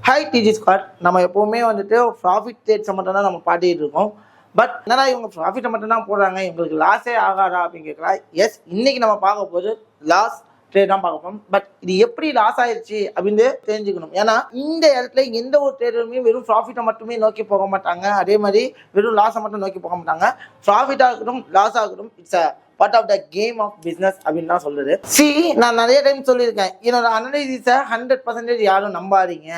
High டிஜி squad. நம்ம எப்போவுமே வந்துட்டு ப்ராஃபிட் ட்ரேட்ஸை மட்டும் தான் நம்ம பாட்டிகிட்டு இருக்கோம். பட் என்னடா இவங்க ப்ராஃபிட்டை மட்டும் தான் போடுறாங்க, இவங்களுக்கு லாஸே ஆகாதா அப்படின்னு கேட்கலாம். எஸ், இன்னைக்கு நம்ம பார்க்க போது லாஸ் ட்ரேட் தான் பார்க்க போகிறோம். பட் இது எப்படி லாஸ் ஆயிடுச்சு அப்படின்னு தெரிஞ்சுக்கணும். ஏன்னா இந்த இடத்துல எந்த ஒரு ட்ரேடருமே வெறும் ப்ராஃபிட்டை மட்டுமே நோக்கி போக மாட்டாங்க, அதே மாதிரி வெறும் லாஸை மட்டும் நோக்கி போக மாட்டாங்க. ப்ராஃபிட்டாக இருக்கட்டும் லாஸ் ஆகட்டும், it's a part of the game of business அப்படின்னு தான் சொல்லுது. நான் நிறைய டைம் சொல்லியிருக்கேன், என்னோட அனலைசிஸை 100% யாரும் நம்பாதீங்க.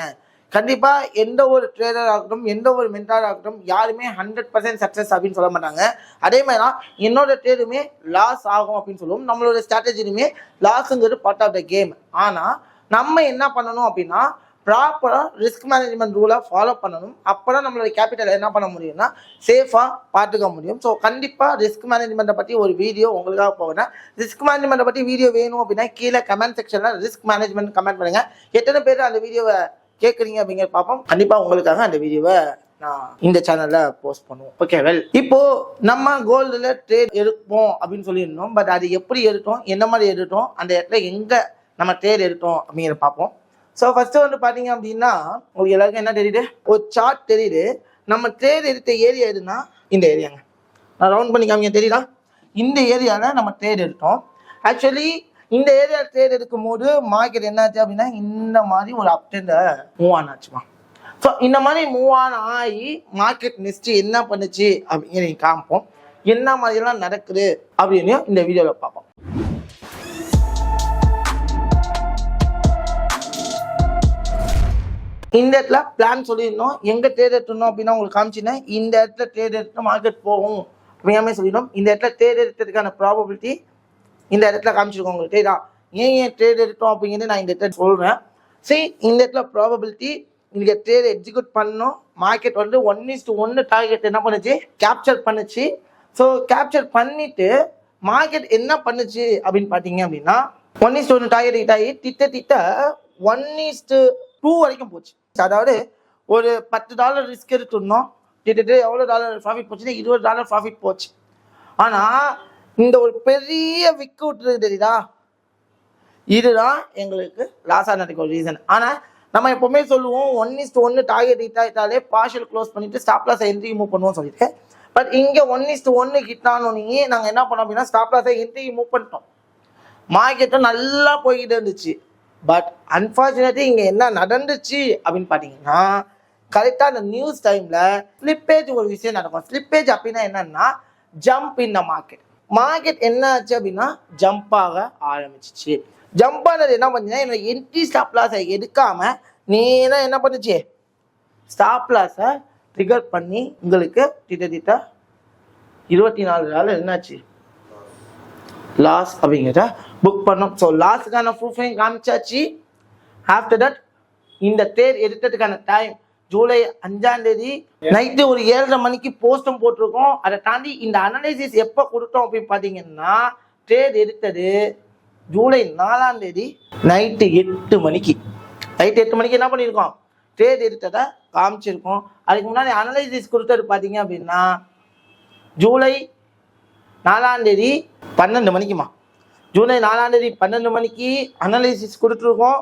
கண்டிப்பாக எந்த ஒரு ட்ரேடர் ஆகட்டும், எந்த ஒரு மென்டார் ஆகட்டும், யாருமே 100% சக்ஸஸ் அப்படின்னு சொல்ல மாட்டாங்க. அதே மாதிரி தான் என்னோட ட்ரேடுமே லாஸ் ஆகும் அப்படின்னு சொல்லுவோம். நம்மளோட ஸ்ட்ராட்டஜிலுமே லாஸுங்கிறது பார்ட் ஆஃப் த கேம். ஆனால் நம்ம என்ன பண்ணணும் அப்படின்னா, ப்ராப்பராக ரிஸ்க் மேனேஜ்மெண்ட் ரூலை ஃபாலோ பண்ணணும். அப்போ தான் நம்மளோட கேபிட்டலை என்ன பண்ண முடியும்னா சேஃபாக பார்த்துக்க முடியும். ஸோ கண்டிப்பாக ரிஸ்க் மேனேஜ்மெண்ட்டை பற்றி ஒரு வீடியோ உங்களுக்காக போகிறேன். ரிஸ்க் மேனேஜ்மெண்ட்டை பற்றி வீடியோ வேணும் அப்படின்னா கீழே கமெண்ட் செக்ஷனில் ரிஸ்க் மேனேஜ்மெண்ட் கமெண்ட் பண்ணுங்கள். எத்தனை பேர் அந்த வீடியோவை கேட்குறீங்க அப்படிங்கிற பார்ப்போம். கண்டிப்பாக உங்களுக்காக அந்த வீடியோவை நான் இந்த சேனலில் போஸ்ட் பண்ணுவோம். ஓகே, வெல், இப்போது நம்ம கோல்டில் ட்ரேட் எடுப்போம் அப்படின்னு சொல்லியிருந்தோம். பட் அது எப்படி எடுத்தோம், என்ன மாதிரி எடுத்தோம், அந்த இடத்துல எங்கே நம்ம ட்ரேட் எடுத்தோம் அப்படிங்கிற பார்ப்போம். ஸோ ஃபஸ்ட்டு வந்து பார்த்தீங்க அப்படின்னா உங்களுக்கு எல்லாருக்கும் என்ன தெரியுது, ஒரு சார்ட் தெரியுது. நம்ம ட்ரேட் எடுத்த ஏரியா எதுனா இந்த ஏரியாங்க. நான் ரவுண்ட் பண்ணி காமிங்க, தெரியுதா? இந்த ஏரியாவில் நம்ம ட்ரேட் எடுத்தோம். ஆக்சுவலி இந்த ஏரியா ட்ரேட் எடுக்கும் போது மார்க்கெட் என்னாச்சு அப்படின்னா இந்த மாதிரி ஒரு அப் ட்ரெண்ட் மூவ் ஆன் ஆச்சுமா. ஸோ இந்த மாதிரி மூவ் ஆன் ஆகி மார்க்கெட் நெக்ஸ்ட் என்ன பண்ணுச்சு அப்படின்னு காமிப்போம். என்ன மாதிரிலாம் நடக்குது அப்படின்னு இந்த வீடியோவில் பார்ப்போம். இந்த இடத்துல பிளான் சொல்லியிருந்தோம், எங்கே ட்ரேட் எடுத்துனோம் அப்படின்னா உங்களுக்கு காமிச்சினேன். இந்த இடத்துல ட்ரேட் எடுத்து மார்க்கெட் போகும் அப்படியாமே சொல்லிடணும். இந்த இடத்துல ட்ரேட் எடுத்ததுக்கான ப்ராபபிலிட்டி இந்த இடத்துல காமிச்சிருக்கோம் உங்களுக்கு. தெரியுதா ஏன் ட்ரேட் எடுத்தோம் அப்படிங்கிறது நான் இந்த இடத்துல சொல்கிறேன். சரி, இந்த இடத்துல ப்ராபபிலிட்டி இங்கே ட்ரேட் எக்ஸிக்யூட் பண்ணணும். மார்க்கெட் வந்து 1:1 டார்கெட் என்ன பண்ணுச்சு, கேப்சர் பண்ணுச்சு. ஸோ கேப்சர் பண்ணிட்டு மார்க்கெட் என்ன பண்ணுச்சு அப்படின்னு பார்த்தீங்க அப்படின்னா 1:1 டார்கெட் ஹிட் ஆகி திட்ட 1:2 வரைக்கும் போச்சு. அதாவது ஒரு $10 ரிஸ்க் எடுத்துருந்தோம், கிட்டத்தட்ட எவ்வளோ டாலர் ப்ராஃபிட் போச்சுன்னா $20 ப்ராஃபிட் போச்சு. ஆனால் இந்த ஒரு பெரிய விக்கு விட்டுருக்கு தெரியுதா, இதுதான் எங்களுக்கு லாஸ் ஆனதுக்கு ஒரு ரீசன். ஆனால் நம்ம எப்போவுமே சொல்லுவோம் 1:1 டார்கெட் ஹிட் ஆகிட்டாலே பார்ஷியல் க்ளோஸ் பண்ணிட்டு ஸ்டாப் லாஸை என்ட்ரி மூவ் பண்ணுவோம் சொல்லிட்டு. பட் இங்கே 1:1 ஹிட் ஆனோன்னே நாங்கள் என்ன பண்ணோம் அப்படின்னா ஸ்டாப் லாஸை என்ட்ரி மூவ் பண்ணிட்டோம். மார்க்கெட்டும் நல்லா போய்கிட்டு இருந்துச்சு. பட் அன்ஃபார்ச்சுனேட்லி இங்கே என்ன நடந்துச்சு அப்படின்னு பார்த்தீங்கன்னா, கரெக்டாக அந்த நியூஸ் டைமில் ஸ்லிப்பேஜ் ஒரு விஷயம் நடக்கும். ஸ்லிப்பேஜ் அப்படின்னா என்னன்னா ஜம்ப் இன் த மார்க்கெட் என்ன ஆச்சு அப்படின்னா ஜம்ப் ஆக ஆரம்பிச்சிச்சு. ஜம்ப் ஆனது என்ன பண்ணுச்சுன்னா என்னோட என்ட்ரி ஸ்டாப் லாஸை எடுக்காமல் நேராக என்ன பண்ணுச்சு, ஸ்டாப் லாஸை ட்ரிகர் பண்ணி உங்களுக்கு கிட்டத்தட்ட $24 என்னாச்சு லாஸ் அப்படிங்கிறத புக் பண்ணோம். ஸோ லாஸுக்கான ப்ரூஃபையும் காமிச்சாச்சு. ஆஃப்டர் தட் இந்த ட்ரேட் எடுத்ததுக்கான டைம் ஜூலை 5 நைட்டு ஒரு 7:30 மணிக்கு போஸ்டும் போட்டிருக்கோம். அதை தாண்டி இந்த அனலைசிஸ் எப்போ கொடுத்தோம் அப்படின்னு பார்த்தீங்கன்னா ட்ரேட் எடுத்தது ஜூலை 4 நைட்டு 8 மணிக்கு. நைட்டு 8 மணிக்கு என்ன பண்ணியிருக்கோம், ட்ரேட் எடுத்ததை காமிச்சிருக்கோம். அதுக்கு முன்னாடி அனலைசிஸ் கொடுத்தது பார்த்தீங்க அப்படின்னா ஜூலை 4 12 மணிக்குமா. ஜூலை 4 12 மணிக்கு அனலைசிஸ் கொடுத்துருக்கோம்.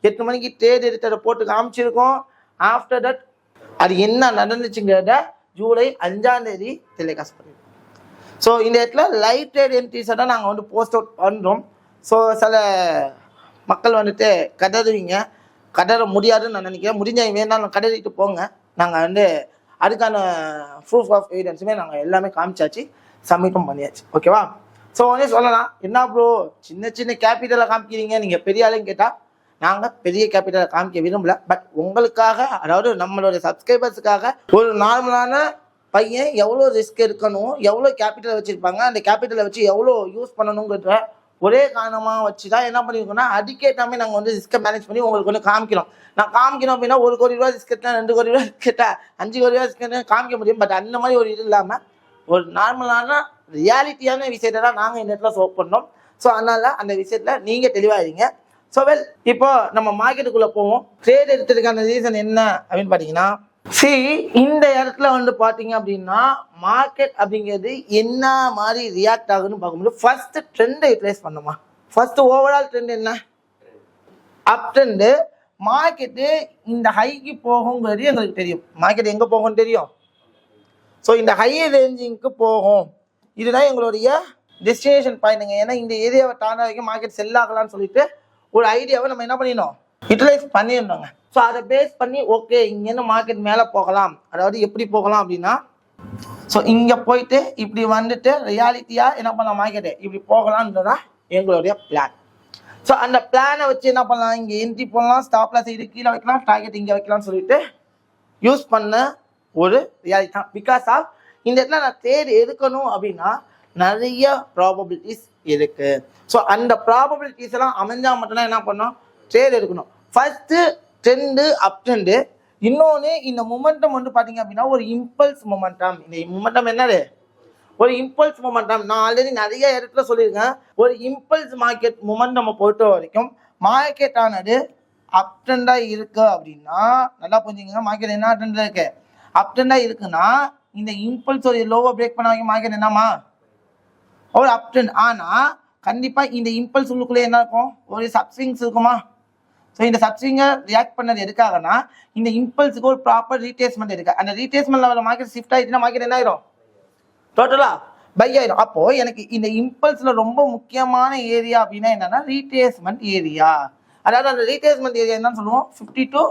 8 மணிக்கு ட்ரேட் எடுத்ததை போட்டு காமிச்சிருக்கோம். ஆஃப்டர் தட் அது என்ன நடந்துச்சுங்கிறத ஜூலை 5 டெலிகாஸ்ட் பண்ணியிருக்கோம். ஸோ இந்த இடத்துல லைவ் ட்ரேட் என்ட்ரிஸை தான் நாங்கள் வந்து போஸ்ட் அவுட் பண்ணுறோம். ஸோ சில மக்கள் வந்துட்டு கதறுவீங்க, கதற முடியாதுன்னு நான் நினைக்கிறேன். முடிஞ்ச வேணாலும் கதறிட்டு போங்க. நாங்கள் வந்து அதுக்கான ப்ரூஃப் ஆஃப் எவிடன்ஸுமே நாங்கள் எல்லாமே காமிச்சாச்சு, சப்மிட்டும் பண்ணியாச்சு. ஓகேவா? ஸோ உடனே சொல்லலாம், என்ன ப்ரோ சின்ன கேபிட்டலை காமிக்கிறீங்க, நீங்கள் பெரிய ஆளுன்னு கேட்டால் நாங்கள் பெரிய கேபிட்டலை காமிக்க விரும்பல. பட் உங்களுக்காக, அதாவது நம்மளோட சப்ஸ்கிரைபர்ஸுக்காக ஒரு நார்மலான பையன் எவ்வளோ ரிஸ்க் எடுக்கணும், எவ்வளோ கேபிட்டலை வச்சுருப்பாங்க, அந்த கேபிட்டலை வச்சு எவ்வளோ யூஸ் பண்ணணுங்கிற ஒரே காரணமாக வச்சு தான் என்ன பண்ணியிருக்கோம்னா அதுக்கேற்றாமே நாங்கள் வந்து ரிஸ்க்கை மேனேஜ் பண்ணி உங்களுக்கு வந்து காமிக்கிறோம். நான் காமிக்கணும் அப்படின்னா $1 கோடி ரிஸ்க் எடுத்தேன், $2 கோடி ரிஸ்க் எடுத்தேன், $5 கோடி ரிஸ்க் எடுத்தேன் காமிக்க முடியும். பட் அந்த மாதிரி ஒரு இது இல்லாமல் ஒரு நார்மலான ரியாலிட்டியான விஷயத்தை தான் நாங்கள் இந்த இடத்துல சோப் பண்ணோம். ஸோ அதனால் அந்த விஷயத்தில் நீங்கள் தெளிவாகிறீங்க. ஸோ வெல், இப்போ நம்ம மார்க்கெட்டுக்குள்ளே போவோம். ட்ரேட் எடுத்ததுக்கான ரீசன் என்ன அப்படின்னு பார்த்தீங்கன்னா, இந்த இடத்துல வந்து பார்த்தீங்க அப்படின்னா மார்க்கெட் அப்படிங்கிறது என்ன மாதிரி ரியாக்ட் ஆகுதுன்னு பார்க்கும்போது ஃபர்ஸ்ட் ட்ரெண்டை யூட்டிலைஸ் பண்ணுமா. ஃபர்ஸ்ட் ஓவரால் ட்ரெண்ட் என்ன, அப் ட்ரெண்டு. மார்க்கெட்டு இந்த ஹைக்கு போகுங்கிறது எங்களுக்கு தெரியும். மார்க்கெட் எங்கே போகும்னு தெரியும். ஸோ இந்த ஹை ரேஞ்சிங்க்கு போகும். இதுதான் எங்களுடைய டெஸ்டினேஷன் பாயிண்ட்டுங்க. ஏன்னா இந்த ஏரியாவை தாண்ட வரைக்கும் மார்க்கெட் செல் ஆகலாம்னு சொல்லிட்டு ஒரு ஐடியாவை நம்ம என்ன பண்ணிடணும், யூட்டிலைஸ் பண்ணிடணுங்க. ஸோ அதை பேஸ் பண்ணி ஓகே இங்கேருந்து மார்க்கெட் மேலே போகலாம். அதாவது எப்படி போகலாம் அப்படின்னா, ஸோ இங்கே போயிட்டு இப்படி வந்துட்டு ரியாலிட்டியாக என்ன பண்ணலாம், மார்க்கெட்டு இப்படி போகலான்றதான் எங்களுடைய பிளான். ஸோ அந்த பிளானை வச்சு என்ன பண்ணலாம், இங்கே என்ட்ரி போடலாம், ஸ்டாப்ல சைடு கீழே வைக்கலாம், டார்கெட் இங்கே வைக்கலாம்னு சொல்லிட்டு யூஸ் பண்ண ஒரு ரியாலிட்டி தான். பிகாஸ் ஆஃப் இந்த இடத்துல நான் ட்ரேட் எடுக்கணும் அப்படின்னா நிறைய ப்ராபபிலிட்டிஸ் இருக்கு. ஸோ அந்த ப்ராபபிலிட்டிஸ் எல்லாம் அமைஞ்சா மட்டும்தான் என்ன பண்ணணும், ட்ரேட் எடுக்கணும். ஃபர்ஸ்ட் ட்ரெண்டு அப் ட்ரெண்டு, இன்னொன்று இந்த மொமெண்டம் வந்து பார்த்தீங்க அப்படின்னா ஒரு இம்பல்ஸ் மொமெண்டம். இந்த மொமெண்டம் என்னது, ஒரு இம்பல்ஸ் மொமெண்டம். நான் ஆல்ரெடி நிறைய இடத்துல சொல்லியிருக்கேன். ஒரு இம்பல்ஸ் மார்க்கெட் மொமெண்டம் பொறுத்த வரைக்கும் மார்க்கெட் ஆனது அப் ட்ரெண்டாக இருக்கு அப்படின்னா நல்லா புரிஞ்சுங்க. மார்க்கெட் என்ன ட்ரெண்டில் இருக்கு, அப் ட்ரெண்டாக இருக்குன்னா இந்த இம்பல்ஸ் ஒரு லோவை பிரேக் பண்ண வைக்க மார்க்கெட் என்னமா ஒரு அப் ட்ரெண்ட். ஆனால் கண்டிப்பாக இந்த இம்பல்ஸ் உள்ளுக்குள்ளே என்ன இருக்கும், ஒரு சப்ஸ்விங்ஸ் இருக்குமா. ஸோ இந்த சப்ஸ்விங்கை ரியாக்ட் பண்ணது எதுக்காகனா இந்த இம்பல்ஸுக்கு ஒரு ப்ராப்பர் ரீட்ரேஸ்மெண்ட் இருக்கு. அந்த ரீட்ரேஸ்மெண்ட் லெவலில் மார்க்கெட் ஷிஃப்ட் ஆகிடுச்சுன்னா மார்க்கெட் என்ன ஆயிரும், டோட்டலாக பை ஆயிடும். அப்போ எனக்கு இந்த இம்பல்ஸ்ல ரொம்ப முக்கியமான ஏரியா அப்படின்னா என்னன்னா ரீட்ரேஸ்மெண்ட் ஏரியா. அதாவது அந்த ரீட்ரேஸ்மெண்ட் ஏரியா என்னன்னு சொல்லுவோம், 50 to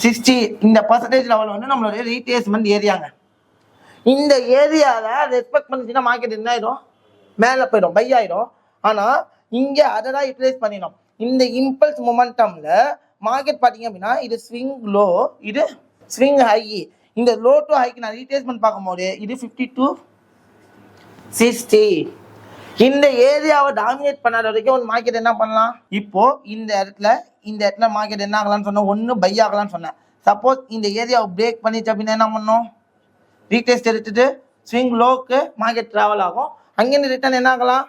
60 இந்த பர்சன்டேஜ் லெவல் வந்து நம்மளுடைய ரீட்ரேஸ்மெண்ட் ஏரியாங்க. இந்த ஏரியாவில் ரெஸ்பெக்ட் பண்ணிச்சுன்னா மார்க்கெட் என்ன ஆயிடும், மேலே போயிடும், பை ஆயிடும். ஆனால் இங்கே அதை தான் யூட்டிலைஸ் பண்ணிடும். இந்த இம்பல்ஸ் மொமெண்டம்ல மார்க்கெட் பார்த்தீங்க அப்படின்னா இது ஸ்விங் லோ, இது ஸ்விங் ஹை. இந்த லோ டு ஹைக்கு நான் ரீட்ரேஸ்மெண்ட் பார்க்கும்போது இது 50 to 60 இந்த ஏரியாவை டாமினேட் பண்ணாத வரைக்கும் ஒரு மார்க்கெட் என்ன பண்ணலாம். இப்போ இந்த இடத்துல மார்க்கெட் என்ன ஆகலாம்னு சொன்னேன், ஒன்று பை ஆகலாம்னு சொன்னேன். சப்போஸ் இந்த ஏரியாவை பிரேக் பண்ணிச்சு அப்படின்னா என்ன பண்ணணும், ரீடெஸ்ட் எடுத்துட்டு ஸ்விங் லோக்கு மார்க்கெட் ட்ராவல் ஆகும். அங்கேருந்து ரிட்டர்ன் என்ன ஆகலாம்,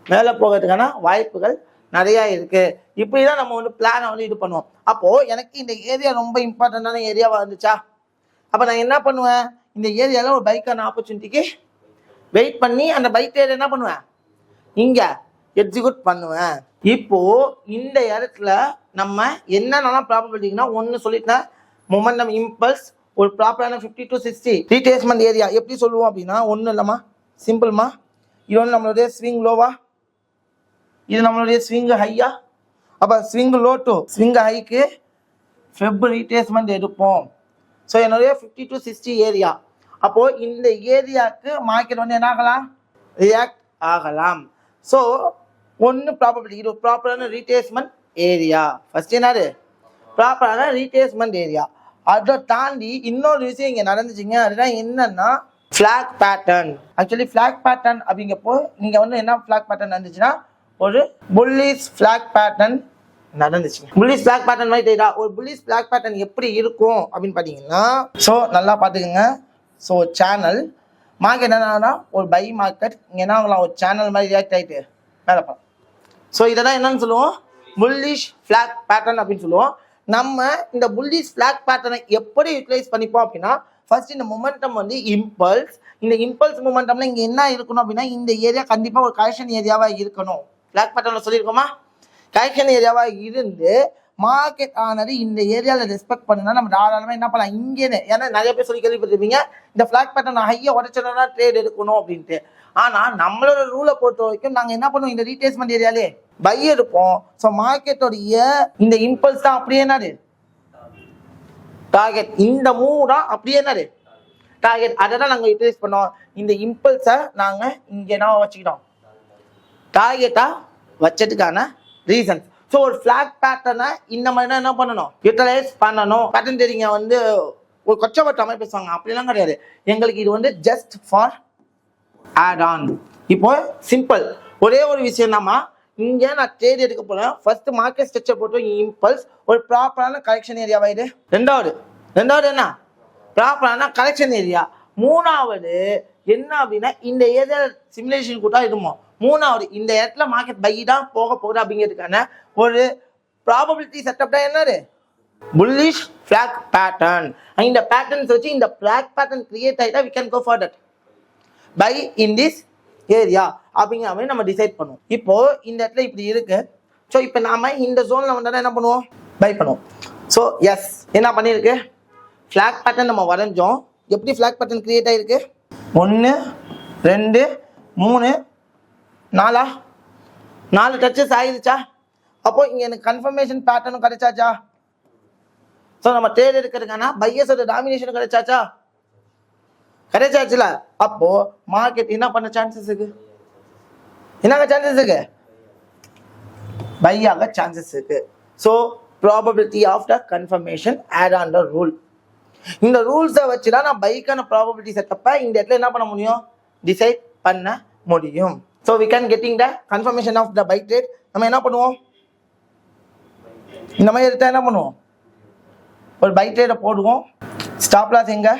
மேலே போகிறதுக்கான வாய்ப்புகள் நிறையா இருக்கு. இப்படி தான் நம்ம வந்து பிளானை வந்து இது பண்ணுவோம். அப்போது எனக்கு இந்த ஏரியா ரொம்ப இம்பார்ட்டண்ட்டான ஏரியாவாக இருந்துச்சா, அப்போ நான் என்ன பண்ணுவேன், இந்த ஏரியாவில் ஒரு பைக்கான ஆப்பர்ச்சுனிட்டிக்கு வெயிட் பண்ணி அந்த பைக் ட்ரேட் என்ன பண்ணுவேன், இங்கே எக்ஸிக்யூட் பண்ணுவேன். இப்போது இந்த இடத்துல நம்ம என்னென்னலாம் ப்ராபபிலிட்டிங்கன்னா ஒன்று சொல்லிட்டேன், மொமெண்டம் இம்பல்ஸ் ஒரு ப்ராப்பரான 50 to 60 ரீட்ரேஸ்மெண்ட் ஏரியா. எப்படி சொல்லுவோம் அப்படின்னா ஒன்றும் இல்லைம்மா, சிம்பிள்மா. இது ஒன்று நம்மளுடைய ஸ்விங் லோவா, இது நம்மளுடைய ஸ்விங் ஹையா. அப்போ swing low to swing haiku Feb retracement எடுப்போம். ஸோ என்னுடைய 50 to 60 ஏரியா. அப்போது இந்த ஏரியாவுக்கு மார்க்கெட் வந்து என்ன ஆகலாம், ரியாக்ட் ஆகலாம். ஸோ ஒன்று ப்ராப்பபிலிட்டி, இது ப்ராப்பரான ரீட்ரேஸ்மெண்ட் ஏரியா. ஃபர்ஸ்ட் என்னது, ப்ராப்பரான ரீட்ரேஸ்மெண்ட் ஏரியா. அதை தாண்டி இன்னொரு விஷயம் இங்கே நடந்துச்சுங்க. அதுதான் என்னன்னா flag pattern. Actually flag pattern அப்படிங்கப்போ நீங்கள் வந்து என்ன ஃபிளாக் பேட்டர்ன் நடந்துச்சுன்னா ஒரு புல்லிஷ் ஃபிளாக் பேட்டர்ன் நடந்துச்சுங்க. புல்லிஷ் ஃபிளாக் பேட்டர்ன் மாதிரி தெரியுதா. ஒரு புல்லிஷ் ஃபிளாக் பேட்டர்ன் எப்படி இருக்கும் அப்படின்னு பார்த்தீங்கன்னா, ஸோ நல்லா பார்த்துக்குங்க. ஸோ சேனல் மார்க்கெட் என்னன்னா ஒரு பை மார்க்கெட், இங்கே என்ன ஆகலாம், ஒரு சேனல் மாதிரி ரியாக்ட் ஆகிட்டு மேலே போகலாம். ஸோ இதை தான் என்னன்னு சொல்லுவோம், புல்லிஷ் ஃபிளாக் பேட்டர்ன் அப்படின்னு சொல்லுவோம். நம்ம இந்த புல்லிஷ் ஃபிளாக் பேட்டர்னை எப்படி யூட்டிலைஸ் பண்ணிப்போம் அப்படின்னா, ஃபர்ஸ்ட் இந்த மொமெண்டம் வந்து இம்பல்ஸ். இந்த இம்பல்ஸ் மொமெண்டம்ல இங்கே என்ன இருக்கணும் அப்படின்னா இந்த ஏரியா கண்டிப்பாக ஒரு கரெக்ஷன் ஏரியாவாக இருக்கணும். ஃபிளாக் பேட்டர்னில் சொல்லியிருக்கோமா, கரெக்ஷன் ஏரியாவாக இருந்து மார்க்கெட் ஆனது இந்த ஏரியாவில் ரெஸ்பெக்ட் பண்ணுனா நம்ம தாராளமாக என்ன பண்ணலாம் இங்கேன்னு. ஏன்னா நிறைய பேர் சொல்லி கேள்விப்பட்டிருப்பீங்க இந்த ஃபிளாக் பேட்டர்ன் ஹையை உடச்சிடனா ட்ரேட் எடுக்கணும் அப்படின்ட்டு. ஆனால் நம்மளோட ரூலை பொறுத்த வரைக்கும் நாங்கள் என்ன பண்ணுவோம், இந்த ரீட்ரேஸ்மெண்ட் ஏரியாலே பை எடுப்போம். ஸோ மார்க்கெட்டோடைய இந்த இம்பல்ஸ் தான் அப்படியே என்னது டார்கெட், இந்த மூவ் தான் அப்படியே என்னது டார்கெட். அதை தான் நாங்கள் யூட்டிலைஸ் பண்ணோம். இந்த இம்பல்ஸை நாங்கள் இங்கே என்ன வச்சுக்கிட்டோம், டார்கெட்டாக வச்சதுக்கான ரீசன்ஸ். ஸோ ஒரு ஃபிளாக் பேட்டர்னை இந்த மாதிரி தான் என்ன பண்ணணும், யூட்டிலைஸ் பண்ணணும். பேட்டர்ன் தெரியுங்க வந்து ஒரு கொச்சப்பட்ட மாதிரி பேசுவாங்க, அப்படிலாம் கிடையாது. எங்களுக்கு இது வந்து ஜஸ்ட் ஃபார் ஆட் ஆன். இப்போ சிம்பிள் ஒரே ஒரு விஷயம் தான்மா, இங்கே நான் ட்ரேட் எடுக்க போகிறேன். ஃபர்ஸ்ட் மார்க்கெட் ஸ்ட்ரக்சர் போட்டு இம்பல்ஸ் ஒரு ப்ராப்பரான கரெக்ஷன் ஏரியாவா இது. ரெண்டாவது என்ன ப்ராப்பரான கரெக்ஷன் ஏரியா. மூணாவது என்ன அப்படின்னா இந்த ஏரியா சிமுலேஷன் கூட்டா இருமோ. மூணாவது இந்த இடத்துல மார்க்கெட் பை தான் போக போகுது அப்படிங்கிறதுக்கான ஒரு ப்ராபபிலிட்டி செட்டப் தான் என்னது, புல்லிஷ் ஃபிளாக் பேட்டர்ன். இந்த பேட்டர்ன்ஸ் வச்சு இந்த ஃபிளாக் பேட்டர்ன் கிரியேட் ஆகிட்டா we can go for that buy in this area அப்படிங்கிற மாதிரி நம்ம டிசைட் பண்ணுவோம். இப்போ இந்த இடத்துல இப்படி இருக்கு, ஸோ இப்போ நாம இந்த ஜோனில் வந்தால் என்ன பண்ணுவோம், பை பண்ணுவோம். ஸோ எஸ் என்ன பண்ணியிருக்கு, ஃப்ளாக் பேட்டர்ன் நம்ம வரைஞ்சோம். எப்படி ஃப்ளாக் பேட்டர்ன் கிரியேட் ஆகிருக்கு, 1 2 3 4 டச்சஸ் ஆகிடுச்சா. அப்போ இங்கே எனக்கு கன்ஃபர்மேஷன் பேட்டர்னும் கிடைச்சாச்சா. ஸோ நம்ம ட்ரேட் எடுக்கிறதுக்கான பையர்ஸோட டாமினேஷனும் கிடைச்சாச்சா, கிடைச்சாச்சுல. அப்போ மார்க்கெட் என்ன பண்ண சான்சஸ் இருக்கு, என்னங்க சான்சஸ் இருக்கு, பை ஆக சான்சஸ் இருக்கு. So probability of the confirmation at on the rule. இந்த ரூல்ஸை வச்சு தான் நான் பைக்கான ப்ராபபிலிட்டி செட்டப்பை இந்த இடத்துல என்ன பண்ண முடியும், டிசைட் பண்ண முடியும். So we can getting the confirmation of the buy trade. நம்ம என்ன பண்ணுவோம், இந்த மாதிரி எடுத்தால் என்ன பண்ணுவோம், ஒரு பை ட்ரேடை போடுவோம். ஸ்டாப் லாஸ் எங்க,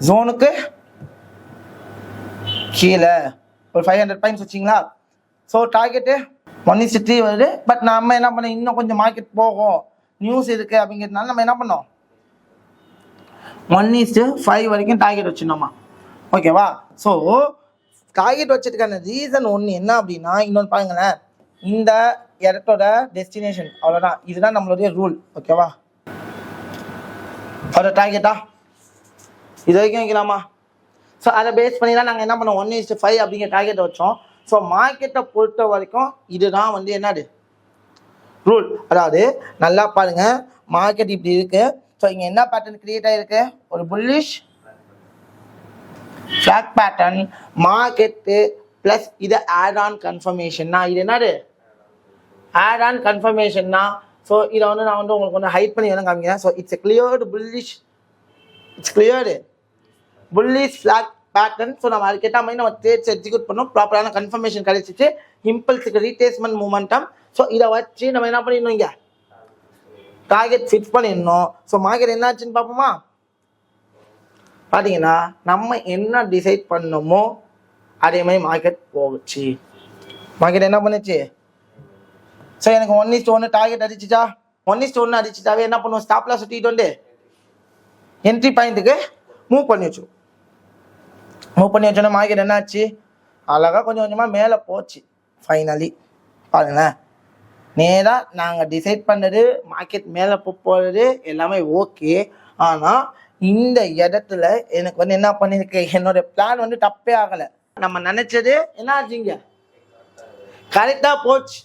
ஜோனுக்கு கீழே ஒரு 500 பாயிண்ட்ஸ் வச்சிங்களா. ஸோ டார்கெட்டு 1:3 வருது. பட் நம்ம என்ன பண்ணோம், இன்னும் கொஞ்சம் மார்க்கெட் போகும் நியூஸ் இருக்கு அப்படிங்கிறதுனால நம்ம என்ன பண்ணோம், 1:5 வரைக்கும் டார்கெட் வச்சுருந்தோமா. ஓகேவா. ஸோ டார்கெட் வச்சதுக்கான ரீசன் ஒன்று என்ன அப்படின்னா, இன்னொன்று பாருங்களேன், இந்த இடத்தோட டெஸ்டினேஷன் அவ்வளோதான், இதுதான் நம்மளுடைய ரூல். ஓகேவா, அதோட டார்கெட்டா இது வரைக்கும் வைக்கலாமா. ஸோ அதை பேஸ் பண்ணி தான் நாங்கள் என்ன பண்ணோம், 1:5 அப்படிங்கிற டார்கெட்டை வச்சோம். ஸோ மார்க்கெட்டை பொறுத்த வரைக்கும் இதுதான் வந்து என்னது ரூல். அதாவது நல்லா பாருங்க, மார்க்கெட் இப்படி இருக்கு. ஸோ இங்கே என்ன பேட்டர்ன் கிரியேட் ஆகிருக்கு, ஒரு bullish flag pattern. Market plus இது ஆட் ஆன் கன்ஃபர்மேஷன்னா, இது என்னது ஆட் ஆன் கன்ஃபர்மேஷன்னா. ஸோ இதை வந்து நான் வந்து உங்களுக்கு வந்து ஹைட் பண்ணி வந்து காமிக்கிறேன். So it's cleared bullish, it's cleared bullish flag pattern. So நம்ம அதுக்கேற்ற மாதிரி நம்ம ட்ரேட்ஸ் எக்ஸிக்யூட் பண்ணோம். ப்ராப்பரான கன்ஃபர்மேஷன் கிடைச்சிச்சு, இம்பல்ஸுக்கு ரீட்ரேஸ்மெண்ட் மூமெண்டம். ஸோ இதை வச்சு நம்ம என்ன பண்ணிடணும், இங்கே டார்கெட் ஃபிக்ஸ் பண்ணிடணும். ஸோ மார்க்கெட் என்னாச்சுன்னு பார்ப்போமா. பார்த்தீங்கன்னா நம்ம என்ன டிசைட் பண்ணோமோ அதே மாதிரி மார்க்கெட் போகுச்சு. மார்க்கெட் என்ன பண்ணுச்சு, ஸோ எனக்கு 1:1 டார்கெட் அடிச்சிச்சா. 1:1 அடிச்சிட்டாவே என்ன பண்ணுவோம், ஸ்டாப்லாம் சுற்றிட்டு வந்து என்ட்ரி பாயிண்ட்டுக்கு மூவ் பண்ணி வச்சுருவோம். மூவ் பண்ணி வச்சோன்னா மார்க்கெட் என்னாச்சு, அழகாக கொஞ்சம் கொஞ்சமாக மேலே போச்சு. ஃபைனலி பாருங்களேன், நேராக நாங்கள் டிசைட் பண்ணது மார்க்கெட் மேலே போகிறது எல்லாமே ஓகே. ஆனால் இந்த இடத்துல எனக்கு வந்து என்ன பண்ணியிருக்கு, என்னோட பிளான் வந்து தப்பே ஆகலை. நம்ம நினச்சது என்ன ஆச்சுங்க, கரெக்டாக போச்சு.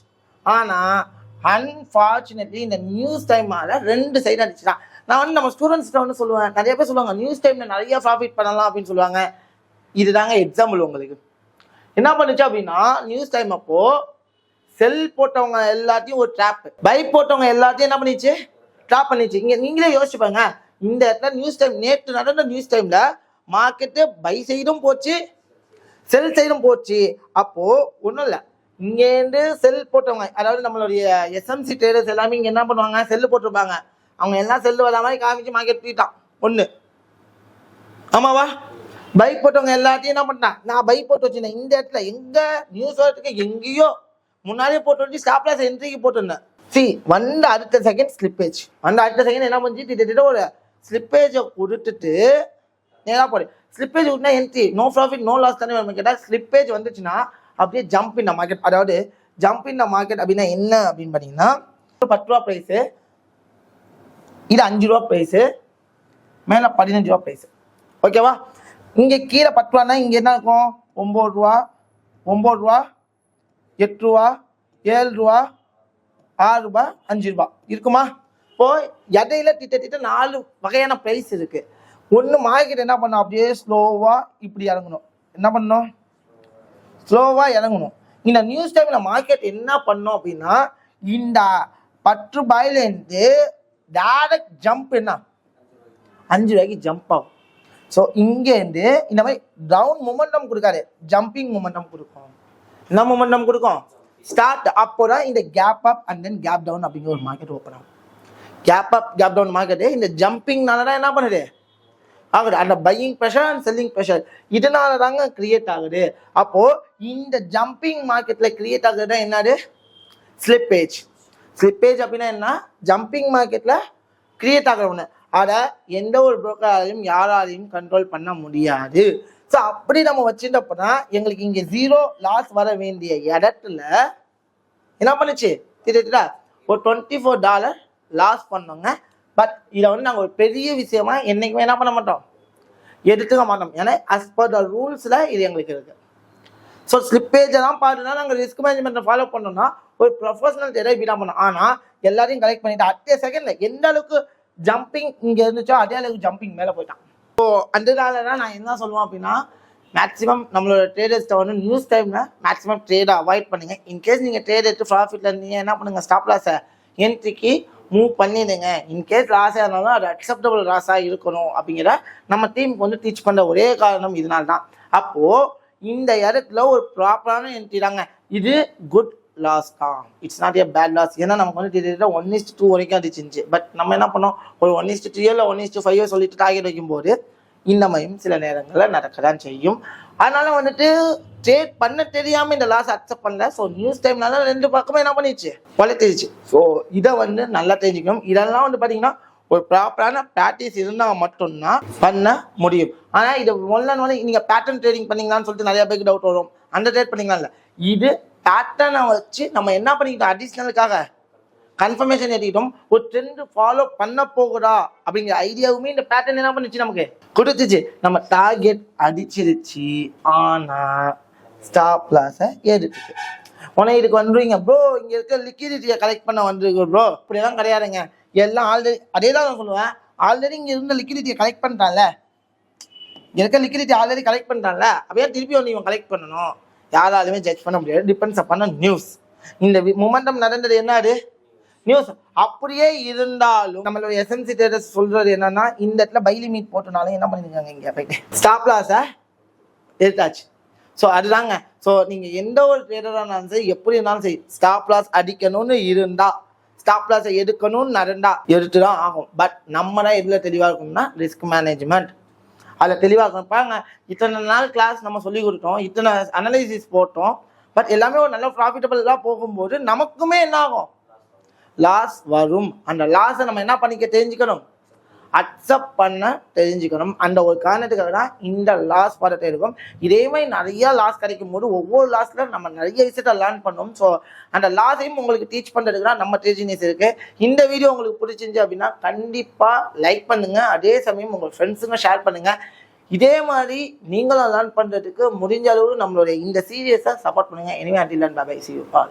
ஆனால் அன்ஃபார்ச்சுனேட்லி இந்த நியூஸ் டைமால் 2 சைடு அடிச்சுதான். நான் வந்து நம்ம ஸ்டூடெண்ட்ஸ்கிட்ட வந்து சொல்லுவேன், நிறைய பேர் சொல்லுவாங்க நியூஸ் டைமில் நிறைய ப்ராஃபிட் பண்ணலாம் அப்படின்னு சொல்லுவாங்க. இதுதாங்க எக்ஸாம்பிள் உங்களுக்கு. என்ன பண்ணுச்சு அப்படின்னா, நியூஸ் டைம் அப்போ செல் போட்டவங்க எல்லாத்தையும் ஒரு ட்ராப், பை போட்டவங்க எல்லாத்தையும் என்ன பண்ணிச்சு, ட்ராப் பண்ணிச்சு. இங்கே நீங்களே யோசிச்சு பாருங்க, இந்த இடத்துல நியூஸ் டைம் நேற்று நடந்த நியூஸ் டைமில் மார்க்கெட்டு பை சைடும் போச்சு, செல் சைடும் போச்சு. அப்போது ஒன்றும் இல்லை, இங்கேருந்து செல் போட்டவங்க, அதாவது நம்மளுடைய எஸ்எம்சி ட்ரேடர்ஸ் எல்லாமே இங்கே என்ன பண்ணுவாங்க, செல்லு போட்டிருப்பாங்க. அவங்க எல்லாம் செல்லு வர மாதிரி காமிச்சு மார்க்கெட் போயிட்டான் ஒன்று. ஆமாவா, பை போட்டவங்க எல்லாத்தையும் என்ன பண்ணான், நான் பை போட்டு வச்சுருந்தேன் இந்த இடத்துல, எங்கே நியூஸ் வரத்துக்கு எங்கேயோ முன்னாடியே போட்டு வச்சு ஸ்டாப் லாஸ் என்ட்ரிக்கு போட்டுருந்தேன். வந்து அடுத்த செகண்ட் ஸ்லிப்பேஜ், அடுத்த செகண்ட் என்ன பண்ணி திட்ட ஒரு ஸ்லிப்பேஜை கொடுத்துட்டு நேராக போடு. ஸ்லிப்பேஜ் விட்டுனா entry, no profit no loss தானே வேணும் கேட்டால், ஸ்லிப்பேஜ் வந்துச்சுன்னா அப்படியே ஜம்ப் இன் த மார்க்கெட். அதாவது ஜம்ப் இன் த மார்க்கெட் அப்படின்னா என்ன அப்படின்னு பார்த்தீங்கன்னா, 10 ரூபா ப்ரைஸு, இது 5 ரூபா ப்ரைஸு, மேலே 15 ரூபா ப்ரைஸு. ஓகேவா, இங்கே கீழே 10 ரூபான்னா இங்கே என்ன இருக்கும், 9 ரூபா 8 ரூபா 7 ரூபா 6 ரூபா 5 ரூபா இருக்குமா. இப்போ இடையில திட்ட 4 வகையான ப்ரைஸ் இருக்கு. ஒன்று மார்க்கெட் என்ன பண்ணணும், அப்படியே ஸ்லோவாக இப்படி இறங்கணும். என்ன பண்ணணும், ஸ்லோவாக இறங்கணும். இந்த நியூஸ் டைமில் மார்க்கெட் என்ன பண்ணோம் அப்படின்னா, இந்த 10 ரூபாயிலேருந்து டைரக்ட் ஜம்ப் என்ன 5 ரூபாய்க்கு ஜம்ப் ஆகும். ஸோ இங்கேருந்து இந்த மாதிரி டவுன் மொமெண்டம் கொடுக்காது, ஜம்பிங் மொமெண்டம் கொடுக்கும். என்ன மொமெண்டம் கொடுக்கும், ஸ்டார்ட் அப்போ தான் இந்த gap up and then gap down அப்படிங்கிற ஒரு மார்க்கெட் ஓப்பன் ஆகும். Gap up gap down market இந்த ஜம்பிங்னால தான் என்ன பண்ணுது ஆகுது, அந்த buying pressure and selling pressure இதனால தாங்க கிரியேட் ஆகுது. அப்போது இந்த ஜம்பிங் மார்க்கெட்டில் கிரியேட் ஆகுது தான் என்னது, ஸ்லிப்பேஜ். ஸ்லிப்பேஜ் அப்படின்னா என்ன, ஜம்பிங் மார்க்கெட்டில் கிரியேட் ஆகிற ஒன்று. அதை எந்த ஒரு புரோக்கராலையும் யாராலையும் கண்ட்ரோல் பண்ண முடியாது. ஸோ அப்படி நம்ம வச்சுட்டப்போனா எங்களுக்கு இங்கே 0 லாஸ் வர வேண்டிய இடத்துல என்ன பண்ணுச்சு திட்டா ஒரு $24 லாஸ் பண்ணோங்க. பட் இதை வந்து நாங்கள் ஒரு பெரிய விஷயமா என்றைக்குமே என்ன பண்ண மாட்டோம், எடுத்துக்க மாட்டோம். ஏன்னா அஸ் பர் த ரூல்ஸில் இது எங்களுக்கு இருக்குது. ஸோ ஸ்லிப்பேஜை தான் பார்த்துனா நாங்கள் ரிஸ்க் மேனேஜ்மெண்ட்டை ஃபாலோ பண்ணோம்னா ஒரு ப்ரொஃபஷனல் ட்ரேடர் இப்படி தான் பண்ணோம். ஆனால் எல்லாரையும் கலெக்ட் பண்ணிட்டு அட் செகண்டில் எந்த அளவுக்கு ஜம்பிங் இங்கே இருந்துச்சோ அதே அளவுக்கு ஜம்பிங் மேலே போயிட்டான். ஸோ அதனால தான் நான் என்ன சொல்லுவேன் அப்படின்னா, மேக்ஸிமம் நம்மளோட ட்ரேடர்ஸ்ட்டை வந்து நியூஸ் டைமில் மேக்ஸிமம் ட்ரேடை அவாய்ட் பண்ணுங்கள். இன்கேஸ் நீங்கள் ட்ரேட் எடுத்து ப்ராஃபிட்டில் இருந்தீங்க என்ன பண்ணுங்கள், ஸ்டாப் லாஸை என்ட்ரிக்கு மூவ் பண்ணிடுங்க. இன்கேஸ் லாஸாக இருந்தாலும் அது அக்செப்டபிள் லாஸாக இருக்கணும் அப்படிங்கிற நம்ம டீமுக்கு வந்து டீச் பண்ணுற ஒரே காரணம் இதனால தான். அப்போது இந்த இடத்துல ஒரு ப்ராப்பரான என்ட்ரி தாங்க. இது குட் லாஸ் தான், it's not a bad loss. ஏன்னா நமக்கு வந்து 1:2 வரைக்கும் அடிச்சிருந்துச்சு. பட் நம்ம என்ன பண்ணோம், ஒரு 1:3 இல்லை 1:5 சொல்லிட்டு டார்கெட் வைக்கும்போது இந்த மாதிரியும் சில நேரங்களில் நடக்க தான் செய்யும். அதனால வந்துட்டு ட்ரேட் பண்ண தெரியாமல் இந்த லாஸ் அக்செப்ட் பண்ணல. ஸோ நியூஸ் டைம்னால 2 பக்கமும் என்ன பண்ணிடுச்சு, வளர்த்திடுச்சு. ஸோ இதை வந்து நல்லா தெரிஞ்சுக்கணும். இதெல்லாம் வந்து பார்த்தீங்கன்னா ஒரு ப்ராப்பரான ப்ராக்டிஸ் இருந்தால் மட்டும்தான் பண்ண முடியும். ஆனால் இதை ஒன்ல நீங்கள் பேட்டர்ன் ட்ரேடிங் பண்ணீங்களான்னு சொல்லிட்டு நிறைய பேருக்கு டவுட் வரும். அந்த ட்ரேட் பண்ணிங்களா இல்லை, இது பேட்டர்னை வச்சு நம்ம என்ன பண்ணிக்கிட்டோம், அடிஷ்னலுக்காக கன்ஃபர்மேஷன் எடுத்துக்கிட்டோம். ஒரு ட்ரெண்ட் ஃபாலோ பண்ண போகுதா அப்படிங்கிற ஐடியாவுமே இந்த பேட்டர்ன் என்ன பண்ணிச்சு, நமக்கு கொடுத்துச்சு. நம்ம டார்கெட் அடிச்சிருச்சு, ஆனால் ஸ்டாப் லாஸை எடுத்துச்சு. உடனே இதுக்கு வந்துருவீங்க, ப்ரோ இங்கே இருக்க லிக்விடிட்டியை கலெக்ட் பண்ண வந்துருக்கு ப்ரோ. இப்படியெல்லாம் கிடையாதுங்க. எல்லாம் ஆல்ரெடி அதே தான் நான் சொல்லுவேன். ஆல்ரெடி இங்கே இருந்த லிக்விடிட்டியை கலெக்ட் பண்ணிட்டான்ல, இங்கே இருக்க லிக்விடிட்டி ஆல்ரெடி கலெக்ட் பண்ணிட்டான்ல, அப்படியே திருப்பி வந்து இவன் கலெக்ட் பண்ணணும். யாராலுமே ஜட்ஜ் பண்ண முடியாது. டிபெண்ட்ஸ் அப்பான நியூஸ். இந்த மொமெண்டம் நடந்தது என்னது, நியூஸ். அப்படியே இருந்தாலும் நம்மளோட எஸ்எம்சி ட்ரேடர்ஸ் சொல்றது என்னன்னா, இந்த இடத்துல பை லிமிட் போட்டனாலும் என்ன பண்ணிருக்காங்க, இங்கே போயிட்டு ஸ்டாப் லாஸை எடுத்தாச்சு. ஸோ அதுதாங்க. ஸோ நீங்கள் எந்த ஒரு ட்ரேடராக இருந்தாலும் சரி, எப்படி இருந்தாலும் சரி, ஸ்டாப் லாஸ் அடிக்கணும்னு இருந்தா, ஸ்டாப் லாஸை எடுக்கணும்னு நடந்தா எடுத்து தான் ஆகும். பட் நம்ம தான் எதில் தெளிவாக இருக்கணும்னா ரிஸ்க் மேனேஜ்மெண்ட், அதில் தெளிவாக இருக்கணும். பாருங்க, இத்தனை நாள் கிளாஸ் நம்ம சொல்லி கொடுத்தோம், இத்தனை அனலைசிஸ் போட்டோம். பட் எல்லாமே ஒரு நல்ல ப்ராஃபிட்டபிளாக போகும்போது நமக்குமே என்ன ஆகும், லாஸ் வரும். அந்த லாஸை நம்ம என்ன பண்ணிக்க தெரிஞ்சுக்கணும், அக்செப்ட் பண்ண தெரிஞ்சுக்கணும். அந்த ஒரு காரணத்துக்காக தான் இந்த லாஸ் பார்த்துட்டே இருக்கும். இதே மாதிரி நிறைய லாஸ் கிடைக்கும் போது ஒவ்வொரு லாஸ்ல நம்ம நிறைய விஷயத்தை லேர்ன் பண்ணோம். ஸோ அந்த லாஸையும் உங்களுக்கு டீச் பண்ணுறதுக்கு தான் நம்ம ட்ரேடிங்ஸ் இருக்கு. இந்த வீடியோ உங்களுக்கு பிடிச்சிருந்துச்சு அப்படின்னா கண்டிப்பாக லைக் பண்ணுங்க. அதே சமயம் உங்கள் ஃப்ரெண்ட்ஸுங்க ஷேர் பண்ணுங்க. இதே மாதிரி நீங்களும் லேர்ன் பண்ணுறதுக்கு முடிஞ்ச அளவு நம்மளுடைய இந்த சீரியஸை சப்போர்ட் பண்ணுங்க. Anyway until then bye bye, see you all.